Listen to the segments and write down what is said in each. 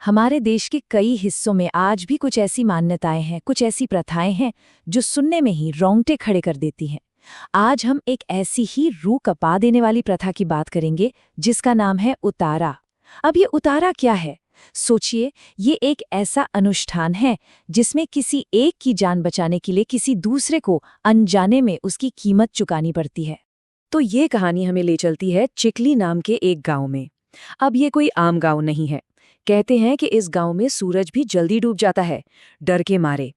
हमारे देश के कई हिस्सों में आज भी कुछ ऐसी मान्यताएं हैं, कुछ ऐसी प्रथाएं हैं जो सुनने में ही रोंगटे खड़े कर देती हैं। आज हम एक ऐसी ही रूह कपा देने वाली प्रथा की बात करेंगे जिसका नाम है उतारा। अब ये उतारा क्या है? सोचिए, ये एक ऐसा अनुष्ठान है जिसमें किसी एक की जान बचाने के लिए किसी दूसरे को अनजाने में उसकी कीमत चुकानी पड़ती है। तो ये कहानी हमें ले चलती है चिखली नाम के एक गांव में। अब ये कोई आम गांव नहीं है। कहते हैं कि इस गांव में सूरज भी जल्दी डूब जाता है, डर के मारे।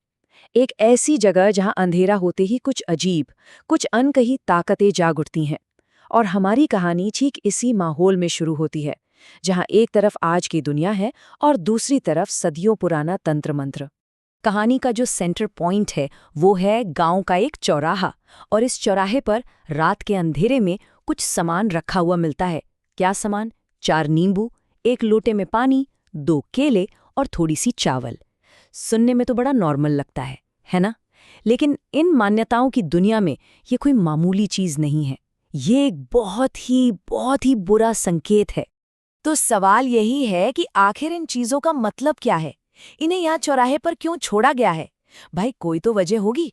एक ऐसी जगह जहां अंधेरा होते ही कुछ अजीब, कुछ अनकही ताकतें जाग उठती हैं। और हमारी कहानी ठीक इसी माहौल में शुरू होती है, जहां एक तरफ आज की दुनिया है और दूसरी तरफ सदियों पुराना तंत्र मंत्र। कहानी का जो सेंटर पॉइंट है वो है गांव का एक चौराहा, और इस चौराहे पर रात के अंधेरे में कुछ सामान रखा हुआ मिलता है। क्या सामान? 4 नींबू, 1 लोटे में पानी, 2 केले और थोड़ी सी चावल। सुनने में तो बड़ा नॉर्मल लगता है ना? लेकिन इन मान्यताओं की दुनिया में ये कोई मामूली चीज नहीं है। ये एक बहुत ही बुरा संकेत है। तो सवाल यही है कि आखिर इन चीजों का मतलब क्या है? इन्हें यहाँ चौराहे पर क्यों छोड़ा गया है? भाई, कोई तो वजह होगी।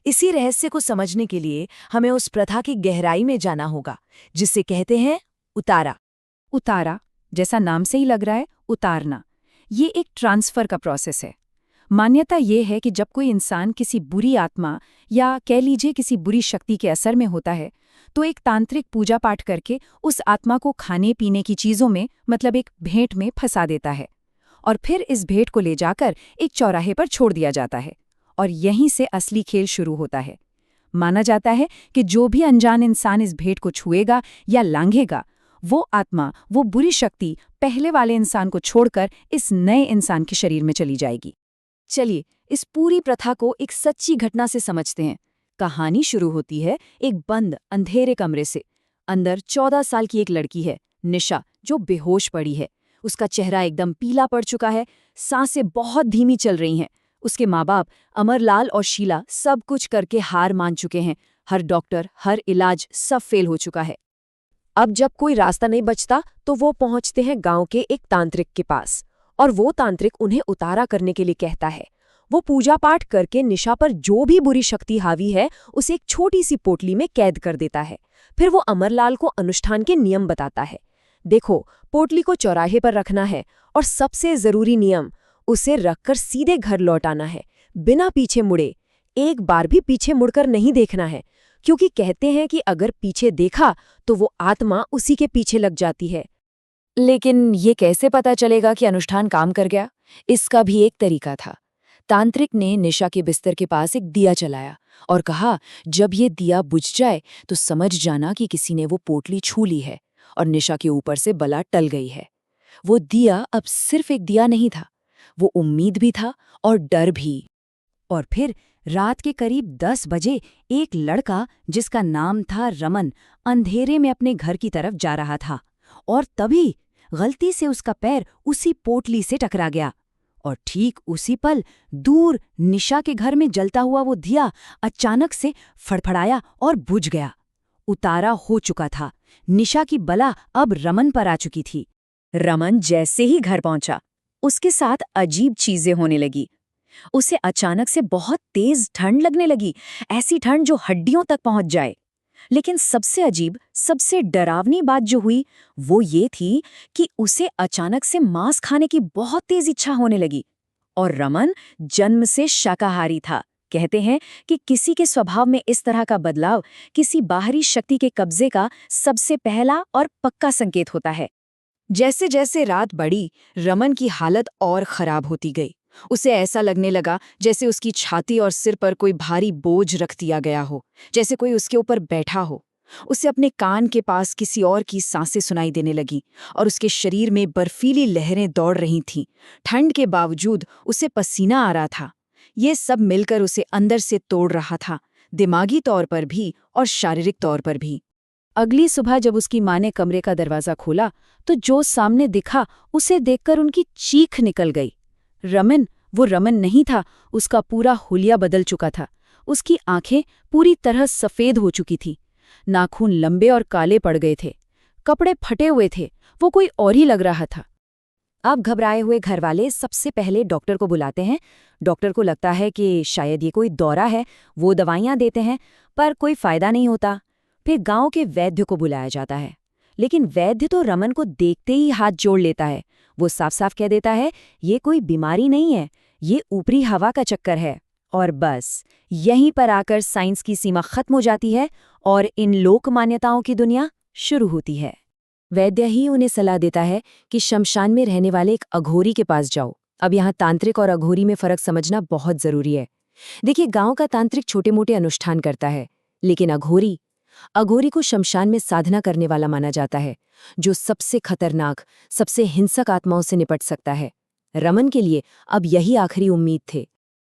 इसी रहस्य को समझने के लिए हमें उस प्रथा की गहराई में जाना होगा जिसे कहते हैं उतारा। उतारा, जैसा नाम से ही लग रहा है, उतारना। ये एक ट्रांसफर का प्रोसेस है। मान्यता ये है कि जब कोई इंसान किसी बुरी आत्मा या कह लीजिए किसी बुरी शक्ति के असर में होता है, तो एक तांत्रिक पूजा पाठ करके उस आत्मा को खाने पीने की चीजों में, मतलब एक भेंट में फंसा देता है। और फिर इस भेंट को ले जाकर एक चौराहे पर छोड़ दिया जाता है। और यहीं से असली खेल शुरू होता है। माना जाता है कि जो भी अनजान इंसान इस भेंट को छुएगा या लांघेगा, वो आत्मा, वो बुरी शक्ति पहले वाले इंसान को छोड़कर इस नए इंसान के शरीर में चली जाएगी। चलिए, इस पूरी प्रथा को एक सच्ची घटना से समझते हैं। कहानी शुरू होती है एक बंद अंधेरे कमरे से। अंदर 14 साल की एक लड़की है, निशा, जो बेहोश पड़ी है। उसका चेहरा एकदम पीला पड़ चुका है, सांसें बहुत धीमी चल रही हैं। उसके माँ बाप अमरलाल और शीला सब कुछ करके हार मान चुके हैं। हर डॉक्टर, हर इलाज, सब फेल हो चुका है। अब जब कोई रास्ता नहीं बचता तो वो पहुंचते हैं गांव के एक तांत्रिक के पास, और वो तांत्रिक उन्हें उतारा करने के लिए कहता है। वो पूजा पाठ करके निशा पर जो भी बुरी शक्ति हावी है उसे एक छोटी सी पोटली में कैद कर देता है। फिर वो अमरलाल को अनुष्ठान के नियम बताता है। देखो, पोटली को चौराहे पर रखना है, और सबसे जरूरी नियम, उसे रखकर सीधे घर लौट आना है, बिना पीछे मुड़े। एक बार भी पीछे मुड़कर नहीं देखना है, क्योंकि कहते हैं कि अगर पीछे देखा तो वो आत्मा उसी के पीछे लग जाती है। लेकिन ये कैसे पता चलेगा कि अनुष्ठान काम कर गया? इसका भी एक तरीका था। तांत्रिक ने निशा के बिस्तर के पास एक दिया जलाया और कहा, जब ये दिया बुझ जाए तो समझ जाना कि किसी ने वो पोटली छू ली है और निशा के ऊपर से बला टल गई है। वो दिया अब सिर्फ एक दिया नहीं था, वो उम्मीद भी था और डर भी। और फिर रात के करीब 10 बजे एक लड़का जिसका नाम था रमन अंधेरे में अपने घर की तरफ जा रहा था, और तभी गलती से उसका पैर उसी पोटली से टकरा गया। और ठीक उसी पल दूर निशा के घर में जलता हुआ वो दिया अचानक से फड़फड़ाया और बुझ गया। उतारा हो चुका था। निशा की बला अब रमन पर आ चुकी थी। रमन जैसे ही घर पहुंचा, उसके साथ अजीब चीजें होने लगी। उसे अचानक से बहुत तेज ठंड लगने लगी, ऐसी ठंड जो हड्डियों तक पहुंच जाए। लेकिन सबसे अजीब, सबसे डरावनी बात जो हुई वो ये थी कि उसे अचानक से मांस खाने की बहुत तेज इच्छा होने लगी। और रमन जन्म से शाकाहारी था। कहते हैं कि किसी के स्वभाव में इस तरह का बदलाव किसी बाहरी शक्ति के कब्जे का सबसे पहला और पक्का संकेत होता है। जैसे जैसे रात बढ़ी, रमन की हालत और खराब होती गई। उसे ऐसा लगने लगा जैसे उसकी छाती और सिर पर कोई भारी बोझ रख दिया गया हो, जैसे कोई उसके ऊपर बैठा हो। उसे अपने कान के पास किसी और की सांसें सुनाई देने लगी, और उसके शरीर में बर्फीली लहरें दौड़ रही थीं। ठंड के बावजूद उसे पसीना आ रहा था। ये सब मिलकर उसे अंदर से तोड़ रहा था, दिमागी तौर पर भी और शारीरिक तौर पर भी। अगली सुबह जब उसकी माँ ने कमरे का दरवाज़ा खोला तो जो सामने दिखा उसे देखकर उनकी चीख निकल गई। रमन वो रमन नहीं था, उसका पूरा हुलिया बदल चुका था। उसकी आंखें पूरी तरह सफ़ेद हो चुकी थी, नाखून लंबे और काले पड़ गए थे, कपड़े फटे हुए थे, वो कोई और ही लग रहा था। अब घबराए हुए घरवाले सबसे पहले डॉक्टर को बुलाते हैं। डॉक्टर को लगता है कि शायद ये कोई दौरा है, वो दवाइयां देते हैं, पर कोई फायदा नहीं होता। फिर गांव के वैद्य को बुलाया जाता है, लेकिन वैद्य तो रमन को देखते ही हाथ जोड़ लेता है। वो साफ साफ कह देता है, ये कोई बीमारी नहीं है, ये ऊपरी हवा का चक्कर है। और बस यहीं पर आकर साइंस की सीमा खत्म हो जाती है और इन लोक मान्यताओं की दुनिया शुरू होती है। वैद्य ही उन्हें सलाह देता है कि शमशान में रहने वाले एक अघोरी के पास जाओ। अब यहाँ तांत्रिक और अघोरी में फर्क समझना बहुत जरूरी है। देखिए, गांव का तांत्रिक छोटे मोटे अनुष्ठान करता है, लेकिन अघोरी को शमशान में साधना करने वाला माना जाता है, जो सबसे खतरनाक, सबसे हिंसक आत्माओं से निपट सकता है। रमन के लिए अब यही आखिरी उम्मीद थे।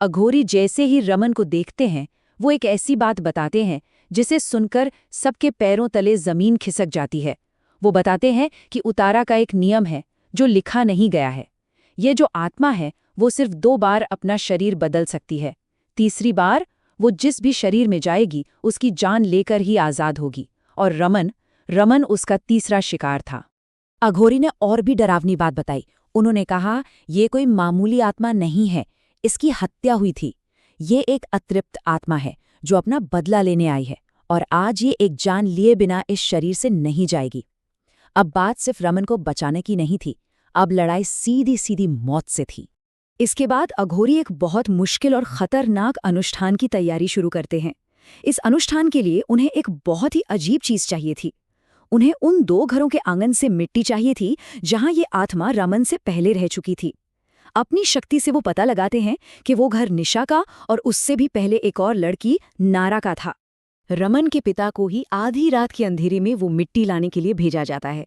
अघोरी जैसे ही रमन को देखते हैं, वो एक ऐसी बात बताते हैं जिसे सुनकर सबके पैरों तले जमीन खिसक जाती है। वो बताते हैं कि उतारा का एक नियम है जो लिखा नहीं गया है। ये जो आत्मा है वो सिर्फ 2 बार अपना शरीर बदल सकती है। तीसरी बार वो जिस भी शरीर में जाएगी उसकी जान लेकर ही आजाद होगी। और रमन उसका तीसरा शिकार था। अघोरी ने और भी डरावनी बात बताई। उन्होंने कहा, ये कोई मामूली आत्मा नहीं है, इसकी हत्या हुई थी। ये एक अतृप्त आत्मा है जो अपना बदला लेने आई है, और आज ये एक जान लिए बिना इस शरीर से नहीं जाएगी। अब बात सिर्फ रमन को बचाने की नहीं थी, अब लड़ाई सीधी सीधी मौत से थी। इसके बाद अघोरी एक बहुत मुश्किल और खतरनाक अनुष्ठान की तैयारी शुरू करते हैं। इस अनुष्ठान के लिए उन्हें एक बहुत ही अजीब चीज चाहिए थी। उन्हें उन 2 घरों के आंगन से मिट्टी चाहिए थी जहां ये आत्मा रमन से पहले रह चुकी थी। अपनी शक्ति से वो पता लगाते हैं कि वो घर निशा का और उससे भी पहले एक और लड़की नारा का था। रमन के पिता को ही आधी रात के अंधेरे में वो मिट्टी लाने के लिए भेजा जाता है,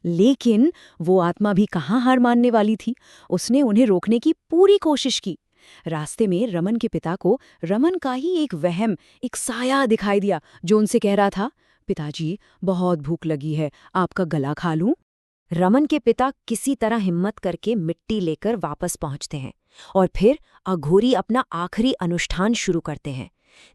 लेकिन वो आत्मा भी कहाँ हार मानने वाली थी। उसने उन्हें रोकने की पूरी कोशिश की। रास्ते में रमन के पिता को रमन का ही एक वहम, एक साया दिखाई दिया जो उनसे कह रहा था, पिताजी बहुत भूख लगी है, आपका गला खा लूं? रमन के पिता किसी तरह हिम्मत करके मिट्टी लेकर वापस पहुंचते हैं और फिर अघोरी अपना आखिरी अनुष्ठान शुरू करते हैं।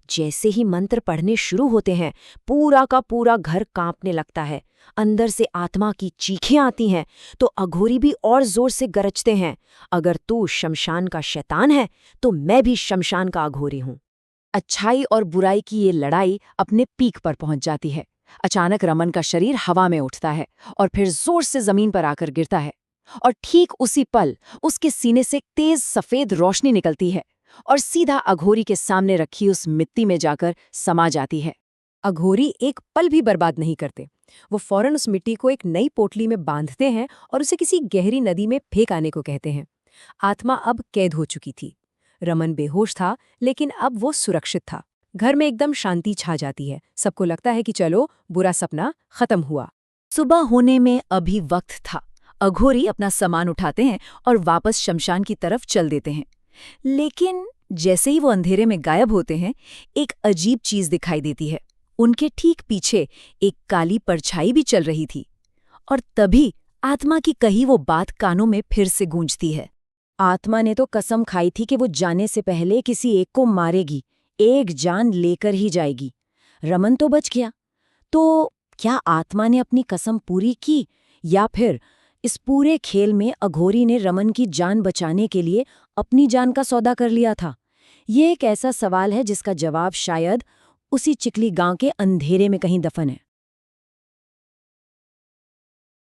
जैसे ही मंत्र पढ़ने शुरू होते हैं, पूरा का पूरा घर कांपने लगता है। अंदर से आत्मा की चीखें आती हैं तो अघोरी भी और जोर से गरजते हैं, अगर तू शमशान का शैतान है तो मैं भी शमशान का अघोरी हूं। अच्छाई और बुराई की ये लड़ाई अपने पीक पर पहुंच जाती है। अचानक रमन का शरीर हवा में उठता है और फिर जोर से जमीन पर आकर गिरता है, और ठीक उसी पल उसके सीने से तेज सफेद रोशनी निकलती है और सीधा अघोरी के सामने रखी उस मिट्टी में जाकर समा जाती है। अघोरी एक पल भी बर्बाद नहीं करते। वो फौरन उस मिट्टी को एक नई पोटली में बांधते हैं और उसे किसी गहरी नदी में फेंक आने को कहते हैं। आत्मा अब कैद हो चुकी थी। रमन बेहोश था, लेकिन अब वो सुरक्षित था। घर में एकदम शांति छा जाती है। सबको लगता है कि चलो, बुरा सपना खत्म हुआ। सुबह होने में अभी वक्त था। अघोरी अपना सामान उठाते हैं और वापस शमशान की तरफ चल देते हैं, लेकिन जैसे ही वो अंधेरे में गायब होते हैं, एक अजीब चीज दिखाई देती है। उनके ठीक पीछे एक काली परछाई भी चल रही थी, और तभी आत्मा की कही वो बात कानों में फिर से गूंजती है। आत्मा ने तो कसम खाई थी कि वो जाने से पहले किसी एक को मारेगी, एक जान लेकर ही जाएगी। रमन तो बच गया, तो क्या आत्मा ने अपनी कसम पूरी की, या फिर इस पूरे खेल में अघोरी ने रमन की जान बचाने के लिए अपनी जान का सौदा कर लिया था? ये एक ऐसा सवाल है जिसका जवाब शायद उसी चिकली गांव के अंधेरे में कहीं दफन है।